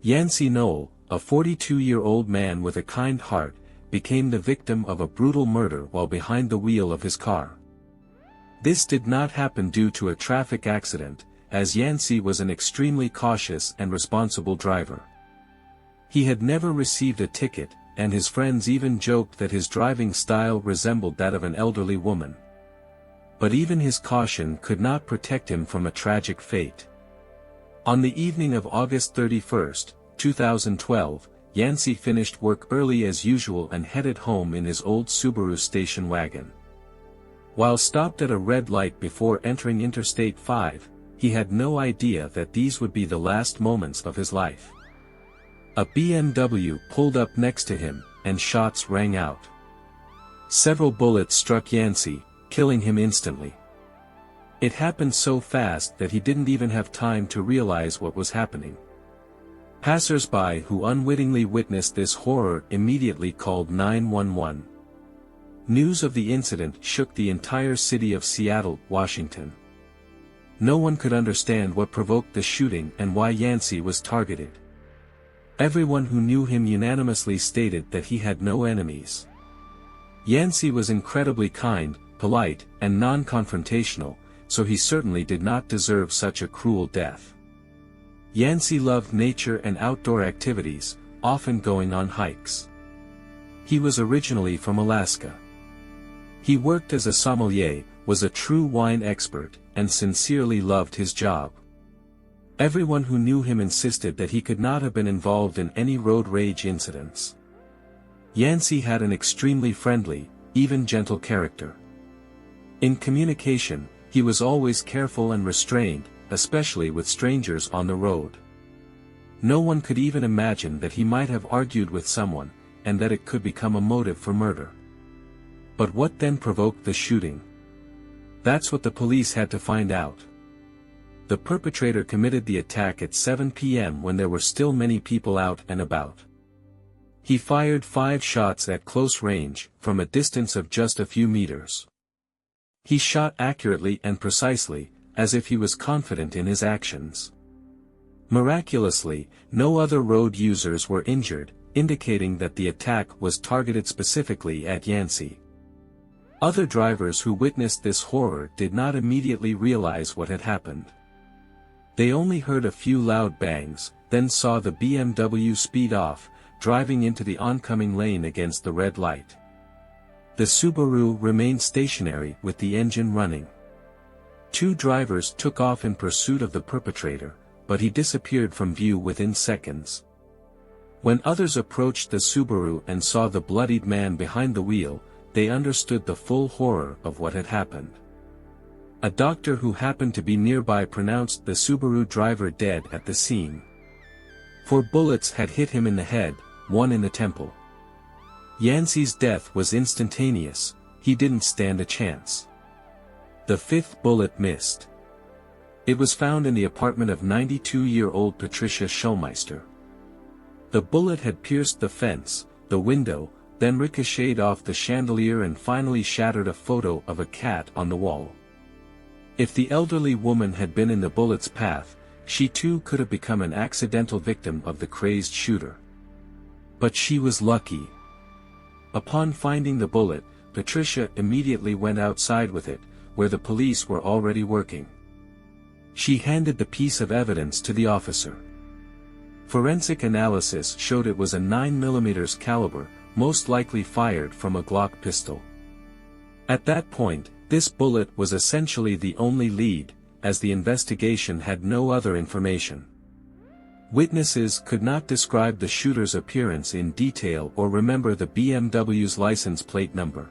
Yancy Noll, a 42-year-old man with a kind heart, became the victim of a brutal murder while behind the wheel of his car. This did not happen due to a traffic accident, as Yancy was an extremely cautious and responsible driver. He had never received a ticket, and his friends even joked that his driving style resembled that of an elderly woman. But even his caution could not protect him from a tragic fate. On the evening of August 31, 2012, Yancy finished work early as usual and headed home in his old Subaru station wagon. While stopped at a red light before entering Interstate 5, he had no idea that these would be the last moments of his life. A BMW pulled up next to him, and shots rang out. Several bullets struck Yancy, killing him instantly. It happened so fast that he didn't even have time to realize what was happening. Passers-by who unwittingly witnessed this horror immediately called 911. News of the incident shook the entire city of Seattle, Washington. No one could understand what provoked the shooting and why Yancy was targeted. Everyone who knew him unanimously stated that he had no enemies. Yancy was incredibly kind, polite, and non-confrontational, so he certainly did not deserve such a cruel death. Yancy loved nature and outdoor activities, often going on hikes. He was originally from Alaska. He worked as a sommelier, was a true wine expert, and sincerely loved his job. Everyone who knew him insisted that he could not have been involved in any road rage incidents. Yancy had an extremely friendly, even gentle character. In communication, he was always careful and restrained, especially with strangers on the road. No one could even imagine that he might have argued with someone, and that it could become a motive for murder. But what then provoked the shooting? That's what the police had to find out. The perpetrator committed the attack at 7 p.m. when there were still many people out and about. He fired 5 shots at close range, from a distance of just a few meters. He shot accurately and precisely, as if he was confident in his actions. Miraculously, no other road users were injured, indicating that the attack was targeted specifically at Yancy. Other drivers who witnessed this horror did not immediately realize what had happened. They only heard a few loud bangs, then saw the BMW speed off, driving into the oncoming lane against the red light. The Subaru remained stationary with the engine running. 2 drivers took off in pursuit of the perpetrator, but he disappeared from view within seconds. When others approached the Subaru and saw the bloodied man behind the wheel, they understood the full horror of what had happened. A doctor who happened to be nearby pronounced the Subaru driver dead at the scene. 4 bullets had hit him in the head, 1 in the temple. Yancy's death was instantaneous, he didn't stand a chance. The 5th bullet missed. It was found in the apartment of 92-year-old Patricia Schulmeister. The bullet had pierced the fence, the window, then ricocheted off the chandelier and finally shattered a photo of a cat on the wall. If the elderly woman had been in the bullet's path, she too could have become an accidental victim of the crazed shooter. But she was lucky. Upon finding the bullet, Patricia immediately went outside with it, where the police were already working. She handed the piece of evidence to the officer. Forensic analysis showed it was a 9mm caliber, most likely fired from a Glock pistol. At that point, this bullet was essentially the only lead, as the investigation had no other information. Witnesses could not describe the shooter's appearance in detail or remember the BMW's license plate number.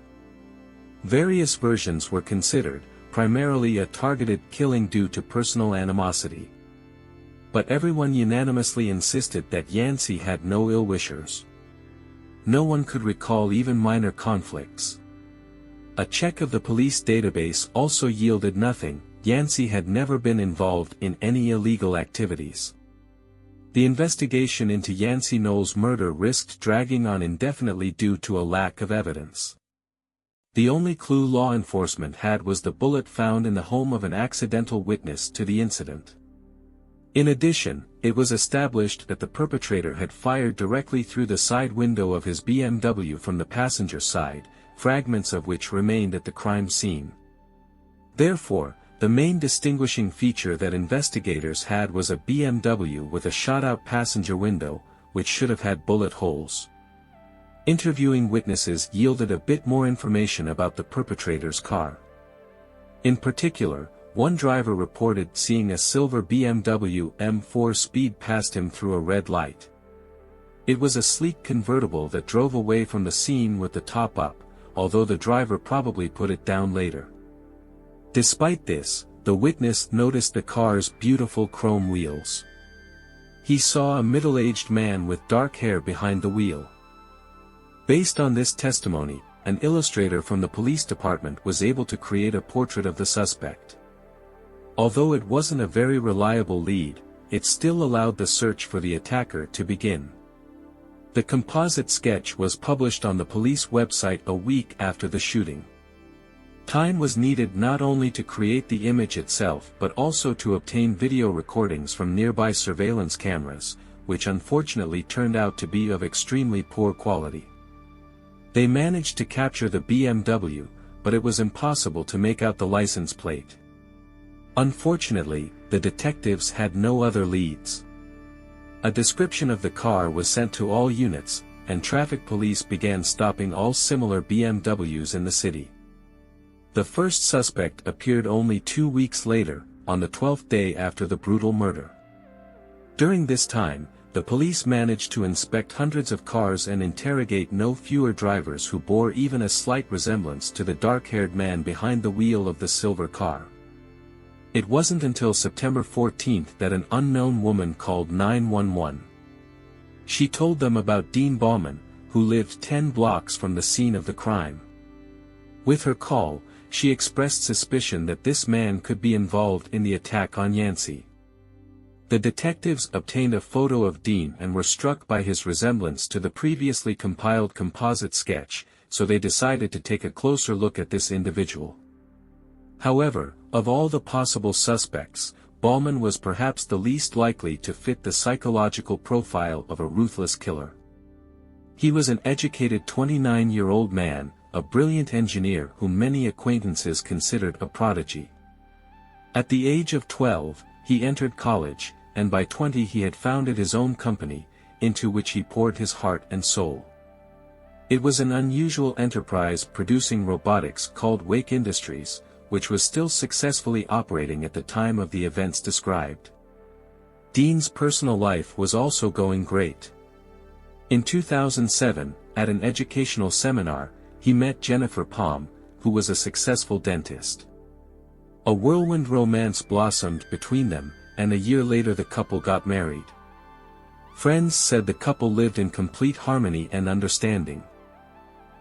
Various versions were considered, primarily a targeted killing due to personal animosity. But everyone unanimously insisted that Yancy had no ill-wishers. No one could recall even minor conflicts. A check of the police database also yielded nothing. Yancy had never been involved in any illegal activities. The investigation into Yancy Noll's murder risked dragging on indefinitely due to a lack of evidence. The only clue law enforcement had was the bullet found in the home of an accidental witness to the incident. In addition, it was established that the perpetrator had fired directly through the side window of his BMW from the passenger side, fragments of which remained at the crime scene. Therefore, the main distinguishing feature that investigators had was a BMW with a shot-out passenger window, which should have had bullet holes. Interviewing witnesses yielded a bit more information about the perpetrator's car. In particular, one driver reported seeing a silver BMW M4 speed past him through a red light. It was a sleek convertible that drove away from the scene with the top up, although the driver probably put it down later. Despite this, the witness noticed the car's beautiful chrome wheels. He saw a middle-aged man with dark hair behind the wheel. Based on this testimony, an illustrator from the police department was able to create a portrait of the suspect. Although it wasn't a very reliable lead, it still allowed the search for the attacker to begin. The composite sketch was published on the police website a week after the shooting. Time was needed not only to create the image itself but also to obtain video recordings from nearby surveillance cameras, which unfortunately turned out to be of extremely poor quality. They managed to capture the BMW, but it was impossible to make out the license plate. Unfortunately, the detectives had no other leads. A description of the car was sent to all units, and traffic police began stopping all similar BMWs in the city. The first suspect appeared only 2 weeks later, on the 12th day after the brutal murder. During this time, the police managed to inspect hundreds of cars and interrogate no fewer drivers who bore even a slight resemblance to the dark-haired man behind the wheel of the silver car. It wasn't until September 14 that an unknown woman called 911. She told them about Dean Bauman, who lived 10 blocks from the scene of the crime. With her call, she expressed suspicion that this man could be involved in the attack on Yancy. The detectives obtained a photo of Dean and were struck by his resemblance to the previously compiled composite sketch, so they decided to take a closer look at this individual. However, of all the possible suspects, Bauman was perhaps the least likely to fit the psychological profile of a ruthless killer. He was an educated 29-year-old man, a brilliant engineer whom many acquaintances considered a prodigy. At the age of 12, he entered college, and by 20 he had founded his own company, into which he poured his heart and soul. It was an unusual enterprise producing robotics called Wake Industries, which was still successfully operating at the time of the events described. Dean's personal life was also going great. In 2007, at an educational seminar, he met Jennifer Palm, who was a successful dentist. A whirlwind romance blossomed between them, and a year later the couple got married. Friends said the couple lived in complete harmony and understanding.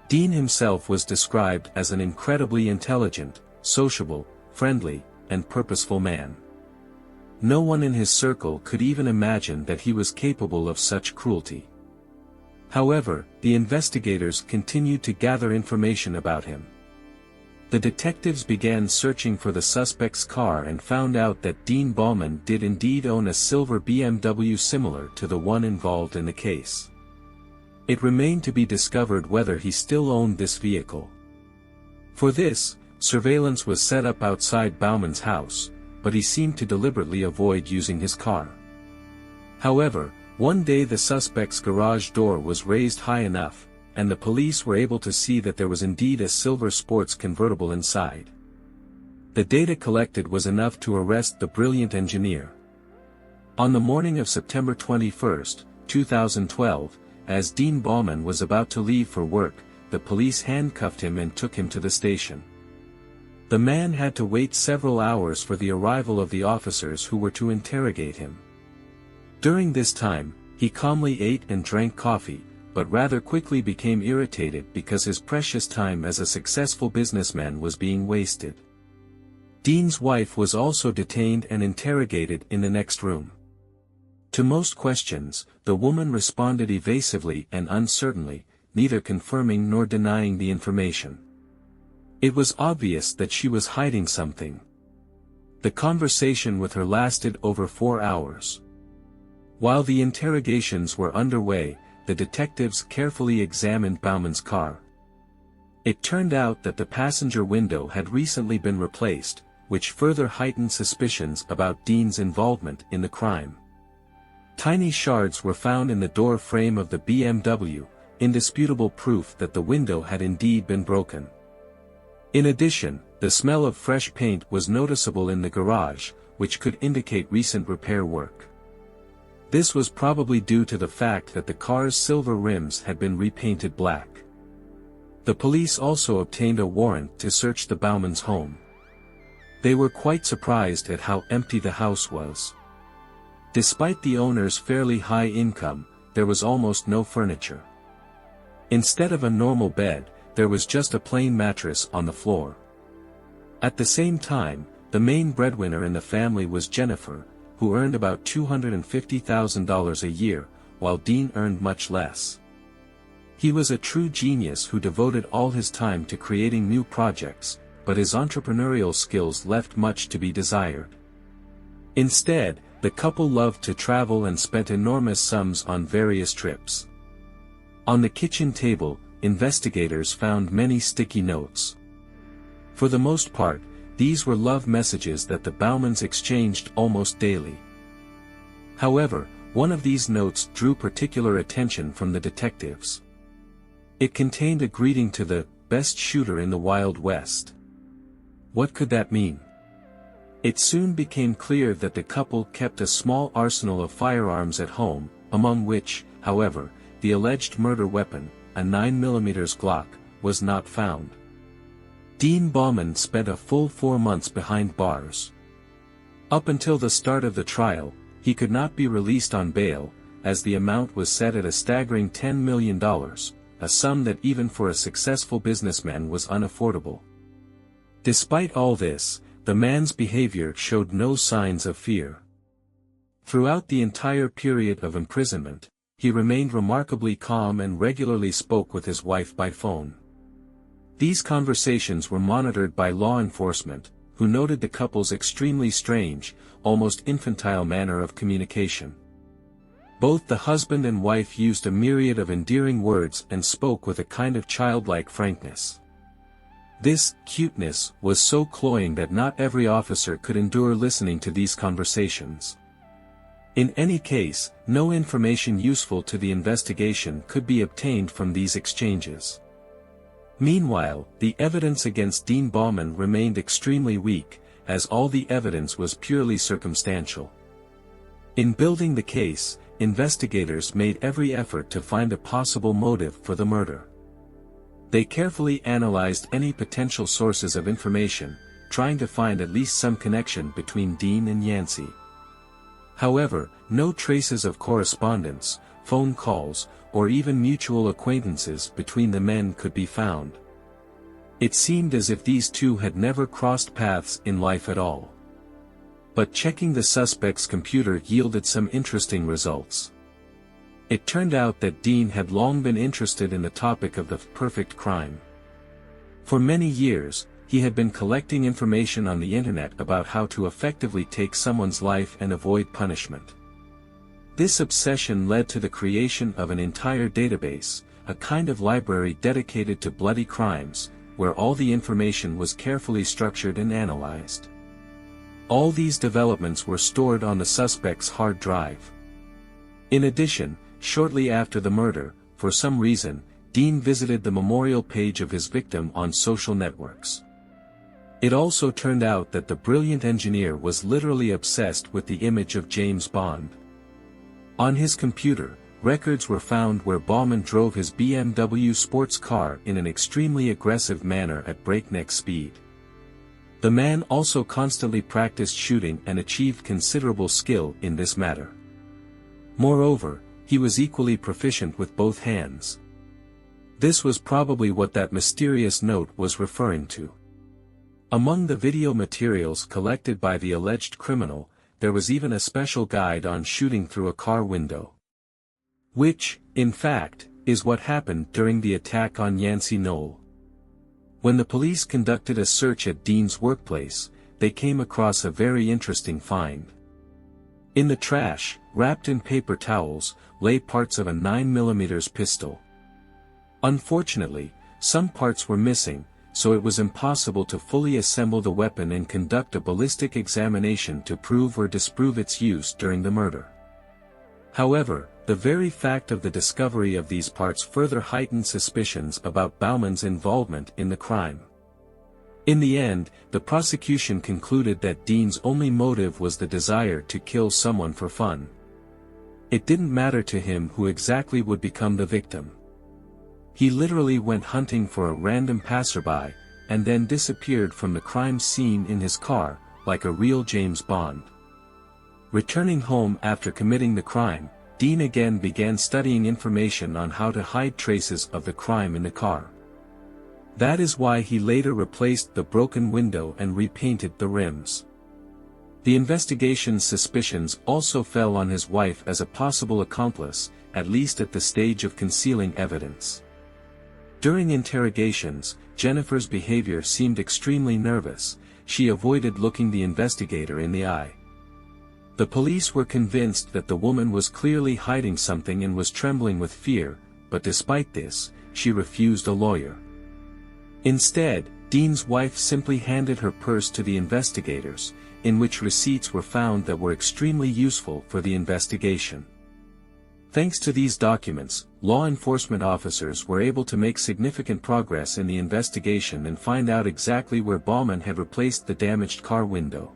Dean himself was described as an incredibly intelligent, sociable, friendly, and purposeful man. No one in his circle could even imagine that he was capable of such cruelty. However, the investigators continued to gather information about him. The detectives began searching for the suspect's car and found out that Dean Bauman did indeed own a silver BMW similar to the one involved in the case. It remained to be discovered whether he still owned this vehicle. For this, surveillance was set up outside Bauman's house, but he seemed to deliberately avoid using his car. However, one day the suspect's garage door was raised high enough, and the police were able to see that there was indeed a silver sports convertible inside. The data collected was enough to arrest the brilliant engineer. On the morning of September 21, 2012, as Dean Bauman was about to leave for work, the police handcuffed him and took him to the station. The man had to wait several hours for the arrival of the officers who were to interrogate him. During this time, he calmly ate and drank coffee, but rather quickly became irritated because his precious time as a successful businessman was being wasted. Dean's wife was also detained and interrogated in the next room. To most questions, the woman responded evasively and uncertainly, neither confirming nor denying the information. It was obvious that she was hiding something. The conversation with her lasted over 4 hours. While the interrogations were underway, the detectives carefully examined Bauman's car. It turned out that the passenger window had recently been replaced, which further heightened suspicions about Dean's involvement in the crime. Tiny shards were found in the door frame of the BMW, indisputable proof that the window had indeed been broken. In addition, the smell of fresh paint was noticeable in the garage, which could indicate recent repair work. This was probably due to the fact that the car's silver rims had been repainted black. The police also obtained a warrant to search the Bauman's home. They were quite surprised at how empty the house was. Despite the owner's fairly high income, there was almost no furniture. Instead of a normal bed, there was just a plain mattress on the floor. At the same time, the main breadwinner in the family was Jennifer, who earned about $250,000 a year, while Dean earned much less. He was a true genius who devoted all his time to creating new projects, but his entrepreneurial skills left much to be desired. Instead, the couple loved to travel and spent enormous sums on various trips. On the kitchen table, investigators found many sticky notes. For the most part, these were love messages that the Baumans exchanged almost daily. However, one of these notes drew particular attention from the detectives. It contained a greeting to the best shooter in the Wild West. What could that mean? It soon became clear that the couple kept a small arsenal of firearms at home, among which, however, the alleged murder weapon, a 9mm Glock, was not found. Dean Bauman spent a full 4 months behind bars. Up until the start of the trial, he could not be released on bail, as the amount was set at a staggering $10 million, a sum that even for a successful businessman was unaffordable. Despite all this, the man's behavior showed no signs of fear. Throughout the entire period of imprisonment, he remained remarkably calm and regularly spoke with his wife by phone. These conversations were monitored by law enforcement, who noted the couple's extremely strange, almost infantile manner of communication. Both the husband and wife used a myriad of endearing words and spoke with a kind of childlike frankness. This cuteness was so cloying that not every officer could endure listening to these conversations. In any case, no information useful to the investigation could be obtained from these exchanges. Meanwhile, the evidence against Dean Bauman remained extremely weak, as all the evidence was purely circumstantial. In building the case, investigators made every effort to find a possible motive for the murder. They carefully analyzed any potential sources of information, trying to find at least some connection between Dean and Yancy. However, no traces of correspondence, phone calls, or even mutual acquaintances between the men could be found. It seemed as if these two had never crossed paths in life at all. But checking the suspect's computer yielded some interesting results. It turned out that Dean had long been interested in the topic of the perfect crime. For many years, he had been collecting information on the internet about how to effectively take someone's life and avoid punishment. This obsession led to the creation of an entire database, a kind of library dedicated to bloody crimes, where all the information was carefully structured and analyzed. All these developments were stored on the suspect's hard drive. In addition, shortly after the murder, for some reason, Dean visited the memorial page of his victim on social networks. It also turned out that the brilliant engineer was literally obsessed with the image of James Bond. On his computer, records were found where Bauman drove his BMW sports car in an extremely aggressive manner at breakneck speed. The man also constantly practiced shooting and achieved considerable skill in this matter. Moreover, he was equally proficient with both hands. This was probably what that mysterious note was referring to. Among the video materials collected by the alleged criminal, there was even a special guide on shooting through a car window. Which, in fact, is what happened during the attack on Yancy Noll. When the police conducted a search at Dean's workplace, they came across a very interesting find. In the trash, wrapped in paper towels, lay parts of a 9mm pistol. Unfortunately, some parts were missing, so it was impossible to fully assemble the weapon and conduct a ballistic examination to prove or disprove its use during the murder. However, the very fact of the discovery of these parts further heightened suspicions about Bauman's involvement in the crime. In the end, the prosecution concluded that Dean's only motive was the desire to kill someone for fun. It didn't matter to him who exactly would become the victim. He literally went hunting for a random passerby, and then disappeared from the crime scene in his car, like a real James Bond. Returning home after committing the crime, Dean again began studying information on how to hide traces of the crime in the car. That is why he later replaced the broken window and repainted the rims. The investigation's suspicions also fell on his wife as a possible accomplice, at least at the stage of concealing evidence. During interrogations, Jennifer's behavior seemed extremely nervous. She avoided looking the investigator in the eye. The police were convinced that the woman was clearly hiding something and was trembling with fear, but despite this, she refused a lawyer. Instead, Dean's wife simply handed her purse to the investigators, in which receipts were found that were extremely useful for the investigation. Thanks to these documents, law enforcement officers were able to make significant progress in the investigation and find out exactly where Bauman had replaced the damaged car window.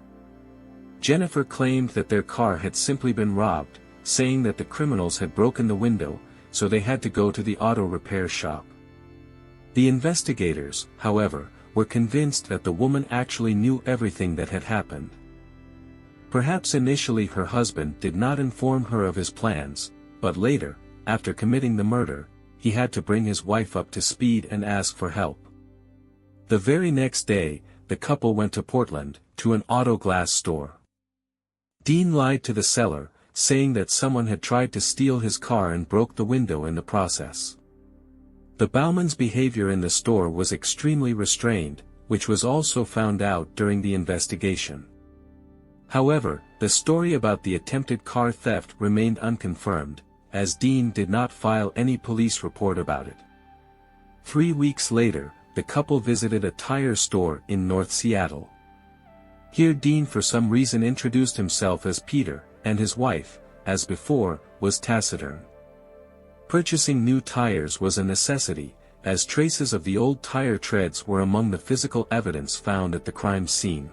Jennifer claimed that their car had simply been robbed, saying that the criminals had broken the window, so they had to go to the auto repair shop. The investigators, however, were convinced that the woman actually knew everything that had happened. Perhaps initially her husband did not inform her of his plans, but later, after committing the murder, he had to bring his wife up to speed and ask for help. The very next day, the couple went to Portland, to an auto glass store. Dean lied to the seller, saying that someone had tried to steal his car and broke the window in the process. The Bauman's behavior in the store was extremely restrained, which was also found out during the investigation. However, the story about the attempted car theft remained unconfirmed, as Dean did not file any police report about it. 3 weeks later, the couple visited a tire store in North Seattle. Here Dean for some reason introduced himself as Peter, and his wife, as before, was taciturn. Purchasing new tires was a necessity, as traces of the old tire treads were among the physical evidence found at the crime scene.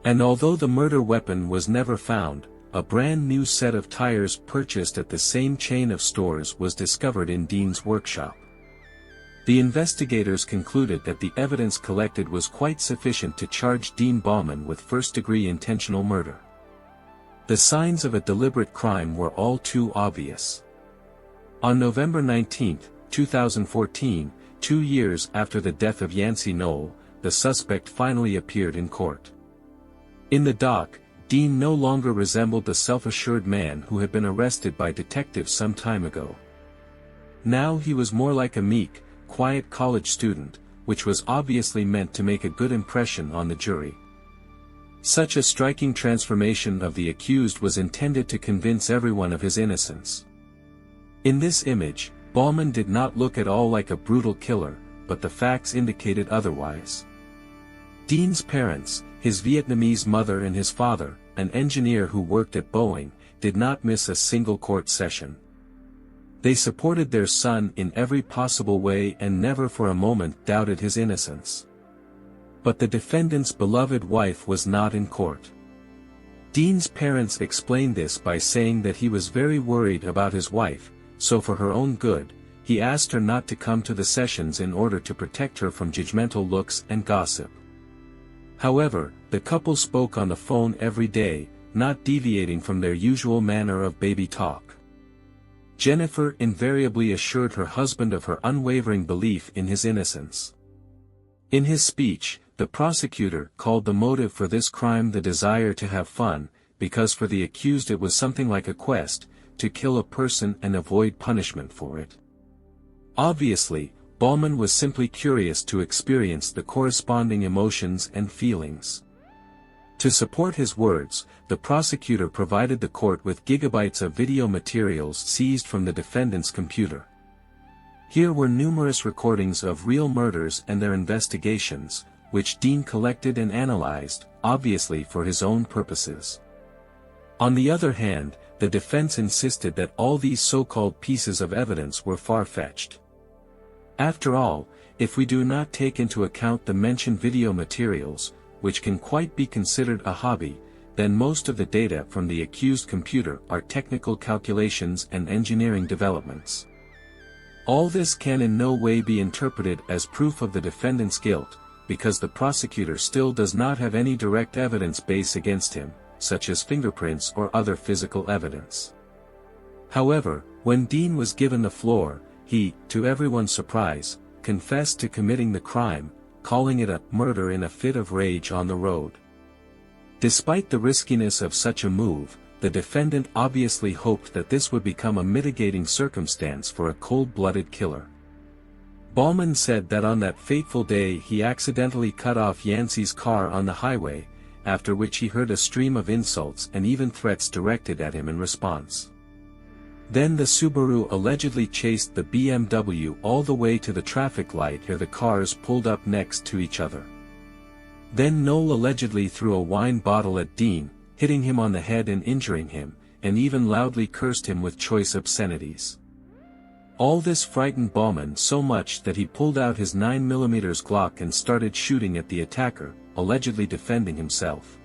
And although the murder weapon was never found, a brand new set of tires purchased at the same chain of stores was discovered in Dean's workshop. The investigators concluded that the evidence collected was quite sufficient to charge Dean Bauman with first-degree intentional murder. The signs of a deliberate crime were all too obvious. On November 19, 2014, 2 years after the death of Yancy Noll, the suspect finally appeared in court. In the dock, Dean no longer resembled the self-assured man who had been arrested by detectives some time ago. Now he was more like a meek, quiet college student, which was obviously meant to make a good impression on the jury. Such a striking transformation of the accused was intended to convince everyone of his innocence. In this image, Bauman did not look at all like a brutal killer, but the facts indicated otherwise. Dean's parents, his Vietnamese mother and his father, an engineer who worked at Boeing, did not miss a single court session. They supported their son in every possible way and never for a moment doubted his innocence. But the defendant's beloved wife was not in court. Dean's parents explained this by saying that he was very worried about his wife, so for her own good, he asked her not to come to the sessions in order to protect her from judgmental looks and gossip. However, the couple spoke on the phone every day, not deviating from their usual manner of baby talk. Jennifer invariably assured her husband of her unwavering belief in his innocence. In his speech, the prosecutor called the motive for this crime the desire to have fun, because for the accused it was something like a quest, to kill a person and avoid punishment for it. Obviously, Bauman was simply curious to experience the corresponding emotions and feelings. To support his words, the prosecutor provided the court with gigabytes of video materials seized from the defendant's computer. Here were numerous recordings of real murders and their investigations, which Dean collected and analyzed, obviously for his own purposes. On the other hand, the defense insisted that all these so-called pieces of evidence were far-fetched. After all, if we do not take into account the mentioned video materials, which can quite be considered a hobby, then most of the data from the accused computer are technical calculations and engineering developments. All this can in no way be interpreted as proof of the defendant's guilt, because the prosecutor still does not have any direct evidence base against him, such as fingerprints or other physical evidence. However, when Dean was given the floor, he, to everyone's surprise, confessed to committing the crime, calling it a murder in a fit of rage on the road. Despite the riskiness of such a move, the defendant obviously hoped that this would become a mitigating circumstance for a cold-blooded killer. Bauman said that on that fateful day he accidentally cut off Yancy's car on the highway, after which he heard a stream of insults and even threats directed at him in response. Then the Subaru allegedly chased the BMW all the way to the traffic light where the cars pulled up next to each other. Then Noll allegedly threw a wine bottle at Dean, hitting him on the head and injuring him, and even loudly cursed him with choice obscenities. All this frightened Bauman so much that he pulled out his 9mm Glock and started shooting at the attacker, allegedly defending himself.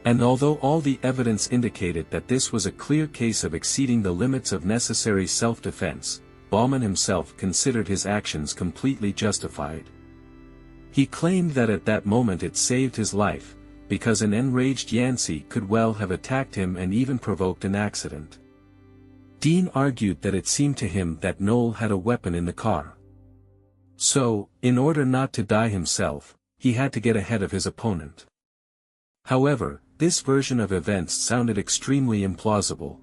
And although all the evidence indicated that this was a clear case of exceeding the limits of necessary self-defense, Bauman himself considered his actions completely justified. He claimed that at that moment it saved his life, because an enraged Yancy could well have attacked him and even provoked an accident. Dean argued that it seemed to him that Noll had a weapon in the car. So, in order not to die himself, he had to get ahead of his opponent. However, this version of events sounded extremely implausible.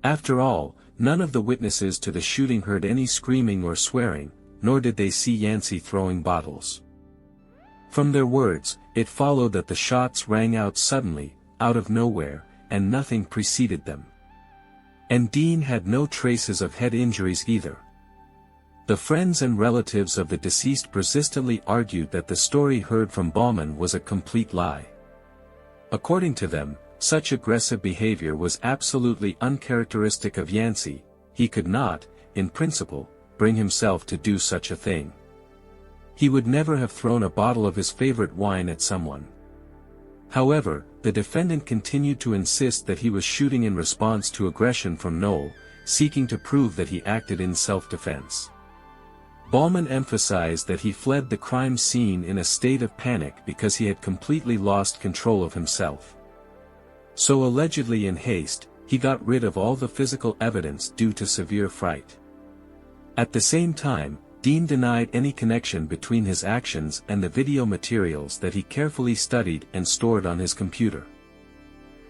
After all, none of the witnesses to the shooting heard any screaming or swearing, nor did they see Yancy throwing bottles. From their words, it followed that the shots rang out suddenly, out of nowhere, and nothing preceded them. And Dean had no traces of head injuries either. The friends and relatives of the deceased persistently argued that the story heard from Bauman was a complete lie. According to them, such aggressive behavior was absolutely uncharacteristic of Yancy. He could not, in principle, bring himself to do such a thing. He would never have thrown a bottle of his favorite wine at someone. However, the defendant continued to insist that he was shooting in response to aggression from Noll, seeking to prove that he acted in self-defense. Bauman emphasized that he fled the crime scene in a state of panic because he had completely lost control of himself. So allegedly in haste, he got rid of all the physical evidence due to severe fright. At the same time, Dean denied any connection between his actions and the video materials that he carefully studied and stored on his computer.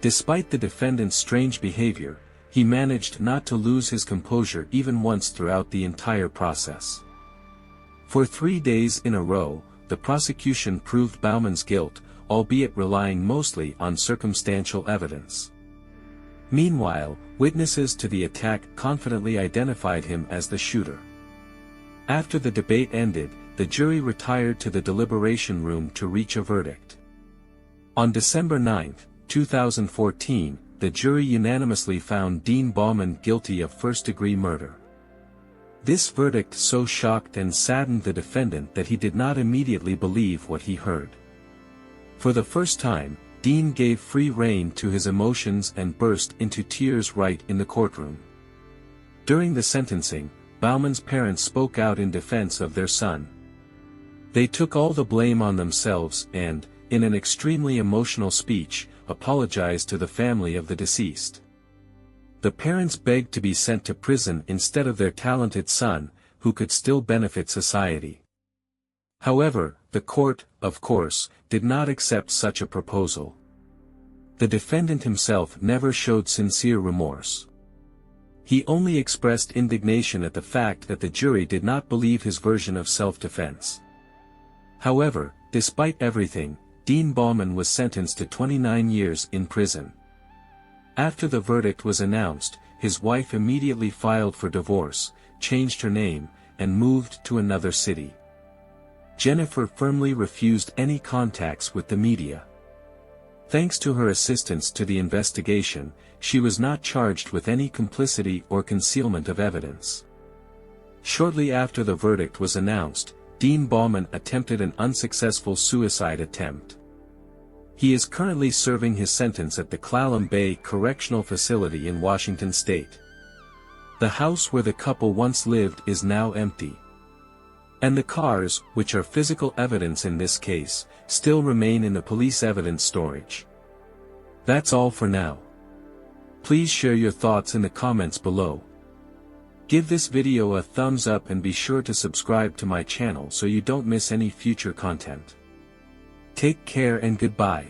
Despite the defendant's strange behavior, he managed not to lose his composure even once throughout the entire process. For 3 days in a row, the prosecution proved Bauman's guilt, albeit relying mostly on circumstantial evidence. Meanwhile, witnesses to the attack confidently identified him as the shooter. After the debate ended, the jury retired to the deliberation room to reach a verdict. On December 9, 2014, the jury unanimously found Dean Bauman guilty of first-degree murder. This verdict so shocked and saddened the defendant that he did not immediately believe what he heard. For the first time, Dean gave free rein to his emotions and burst into tears right in the courtroom. During the sentencing, Bauman's parents spoke out in defense of their son. They took all the blame on themselves and, in an extremely emotional speech, apologized to the family of the deceased. The parents begged to be sent to prison instead of their talented son, who could still benefit society. However, the court, of course, did not accept such a proposal. The defendant himself never showed sincere remorse. He only expressed indignation at the fact that the jury did not believe his version of self-defense. However, despite everything, Dean Bauman was sentenced to 29 years in prison. After the verdict was announced, his wife immediately filed for divorce, changed her name, and moved to another city. Jennifer firmly refused any contacts with the media. Thanks to her assistance to the investigation, she was not charged with any complicity or concealment of evidence. Shortly after the verdict was announced, Dean Bauman attempted an unsuccessful suicide attempt. He is currently serving his sentence at the Clallam Bay Correctional Facility in Washington State. The house where the couple once lived is now empty. And the cars, which are physical evidence in this case, still remain in the police evidence storage. That's all for now. Please share your thoughts in the comments below. Give this video a thumbs up and be sure to subscribe to my channel so you don't miss any future content. Take care and goodbye.